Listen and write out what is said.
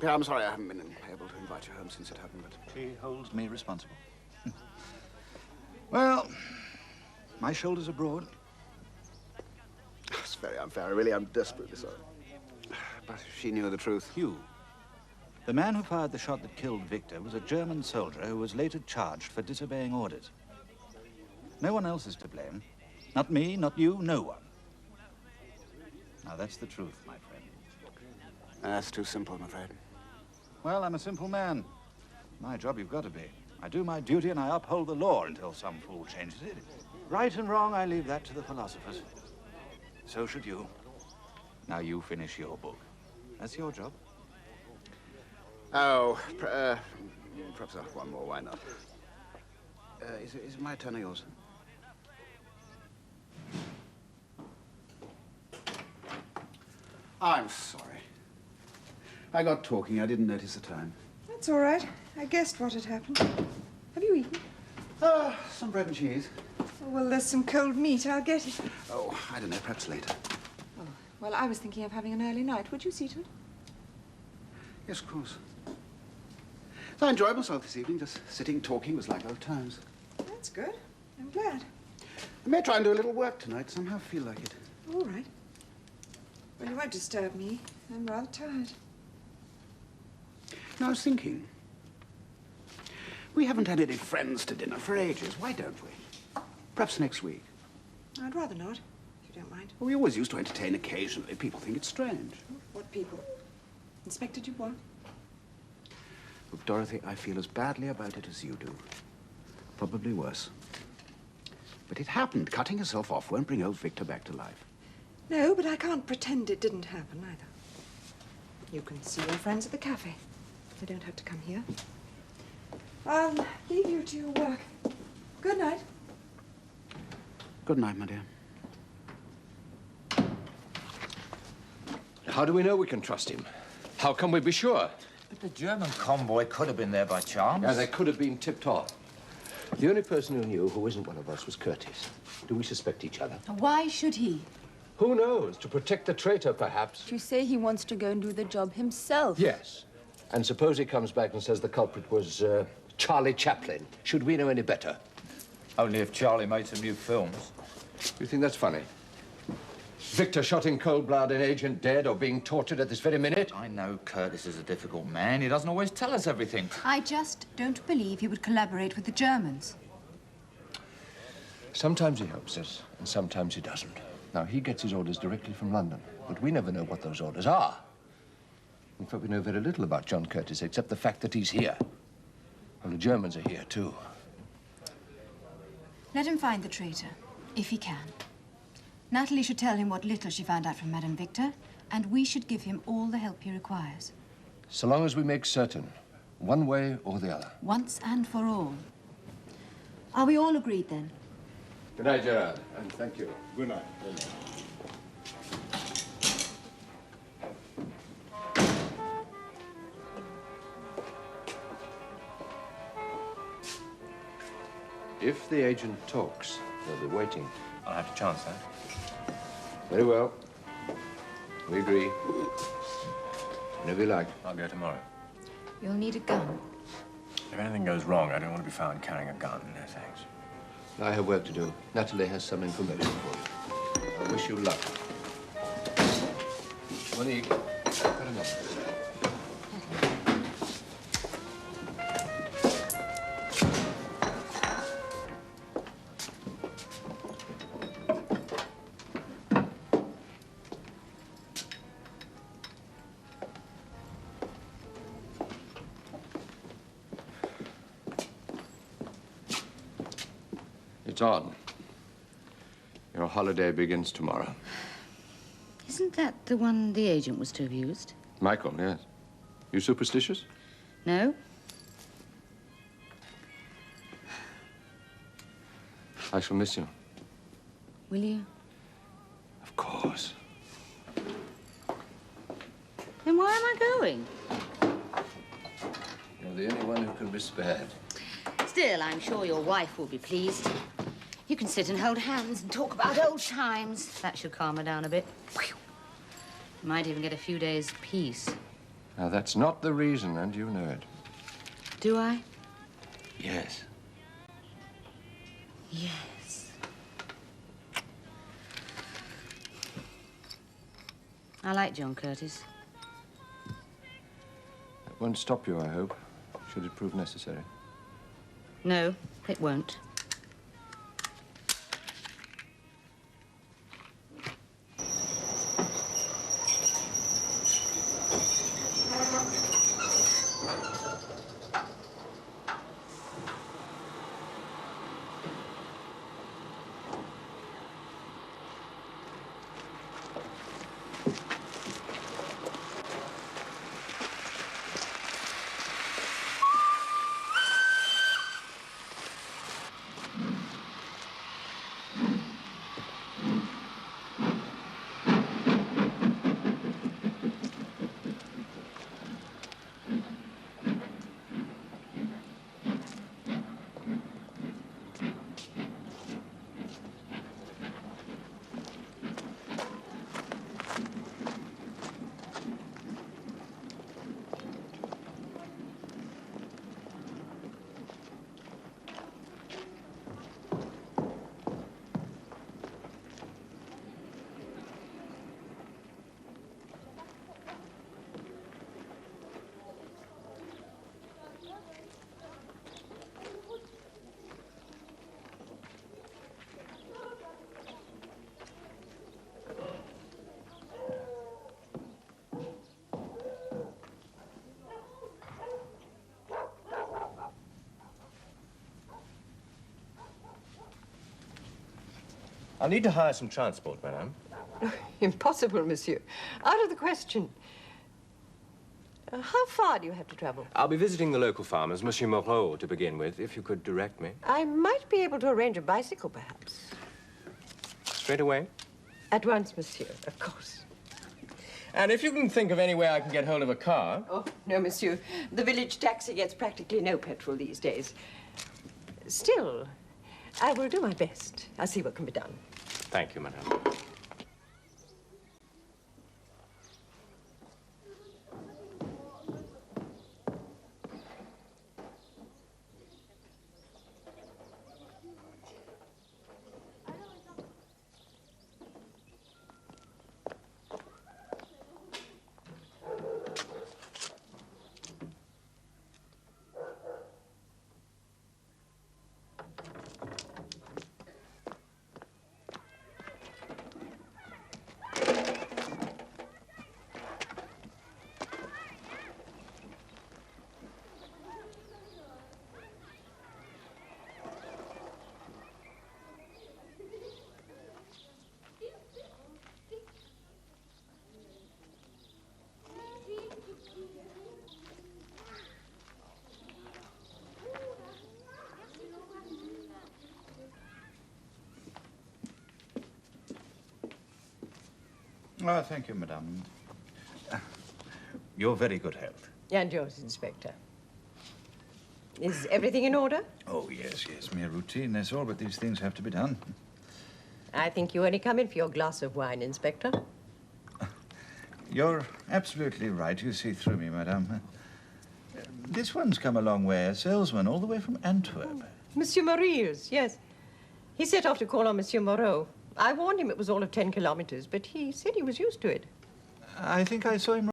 Pierre, I'm sorry I haven't been able to invite you home since it happened, but... She holds me responsible. Well, my shoulders are broad. It's very unfair. I really am desperately sorry. But if she knew the truth... You. The man who fired the shot that killed Victor was a German soldier who was later charged for disobeying orders. No one else is to blame. Not me, not you, no one. Now, that's the truth, my friend. That's too simple, I'm afraid. Well, I'm a simple man. My job you've got to be. I do my duty and I uphold the law until some fool changes it. Right and wrong, I leave that to the philosophers. So should you. Now you finish your book. That's your job. Oh, perhaps one more, why not? Is it my turn or yours? I'm sorry. I got talking. I didn't notice the time. That's all right. I guessed what had happened. Have you eaten? Some bread and cheese. Oh, well, there's some cold meat. I'll get it. Oh, I don't know. Perhaps later. Oh, well, I was thinking of having an early night. Would you see to it? Yes, of course. So I enjoyed myself this evening. Just sitting, talking was like old times. That's good. I'm glad. I may try and do a little work tonight. Somehow feel like it. All right. Well, you won't disturb me. I'm rather tired. Now, I was thinking, we haven't had any friends to dinner for ages. Why don't we? Perhaps next week. I'd rather not, if you don't mind. Well, we always used to entertain occasionally. People think it's strange. What people? Inspector Dubois? Look, Dorothy, I feel as badly about it as you do. Probably worse. But it happened. Cutting herself off won't bring old Victor back to life. No, but I can't pretend it didn't happen either. You can see your friends at the cafe. They don't have to come here. I'll leave you to your work. Good night. Good night, my dear. How do we know we can trust him? How can we be sure? But the German convoy could have been there by chance. Yeah, they could have been tipped off. The only person who knew who isn't one of us was Curtis. Do we suspect each other? Why should he? Who knows? To protect the traitor, perhaps. You say he wants to go and do the job himself. Yes. And suppose he comes back and says the culprit was Charlie Chaplin. Should we know any better? Only if Charlie made some new films. You think that's funny? Victor shot in cold blood, an agent dead or being tortured at this very minute? I know Curtis is a difficult man. He doesn't always tell us everything. I just don't believe he would collaborate with the Germans. Sometimes he helps us, and sometimes he doesn't. Now, he gets his orders directly from London, but we never know what those orders are. In fact, we know very little about John Curtis, except the fact that he's here. Well, the Germans are here, too. Let him find the traitor, if he can. Natalie should tell him what little she found out from Madame Victor, and we should give him all the help he requires. So long as we make certain, one way or the other. Once and for all. Are we all agreed, then? Good night, Gerard, and thank you. Good night. Good night. If the agent talks, they'll be waiting. I'll have to chance that. Very well. We agree. Whenever you like. I'll go tomorrow. You'll need a gun. If anything goes wrong, I don't want to be found carrying a gun. No thanks. I have work to do. Natalie has some information for you. I wish you luck. Monique, put him up. It's on. Your holiday begins tomorrow. Isn't that the one the agent was to have used? Michael, yes. You superstitious? No? I shall miss you. Will you? Of course. Then why am I going? You're the only one who can be spared. Still, I'm sure your wife will be pleased. You can sit and hold hands and talk about old times. That should calm her down a bit. You might even get a few days' peace. Now, that's not the reason, and you know it. Do I? Yes. Yes. I like John Curtis. That won't stop you, I hope, should it prove necessary. No, it won't. I'll need to hire some transport, madame. Impossible, monsieur. Out of the question. How far do you have to travel? I'll be visiting the local farmers, Monsieur Moreau, to begin with, if you could direct me. I might be able to arrange a bicycle, perhaps. Straight away? At once, monsieur, of course. And if you can think of any way I can get hold of a car... Oh, no, monsieur. The village taxi gets practically no petrol these days. Still, I will do my best. I'll see what can be done. Thank you, madame. Oh, thank you, madame. Your very good health. And yours, Inspector. Is everything in order? Oh, yes, yes. Mere routine, that's all, but these things have to be done. I think you only come in for your glass of wine, Inspector. You're absolutely right. You see through me, madame. This one's come a long way. A salesman all the way from Antwerp. Monsieur Maurice, yes. He set off to call on Monsieur Moreau. I warned him it was all of 10 kilometers, but he said he was used to it. I think I saw him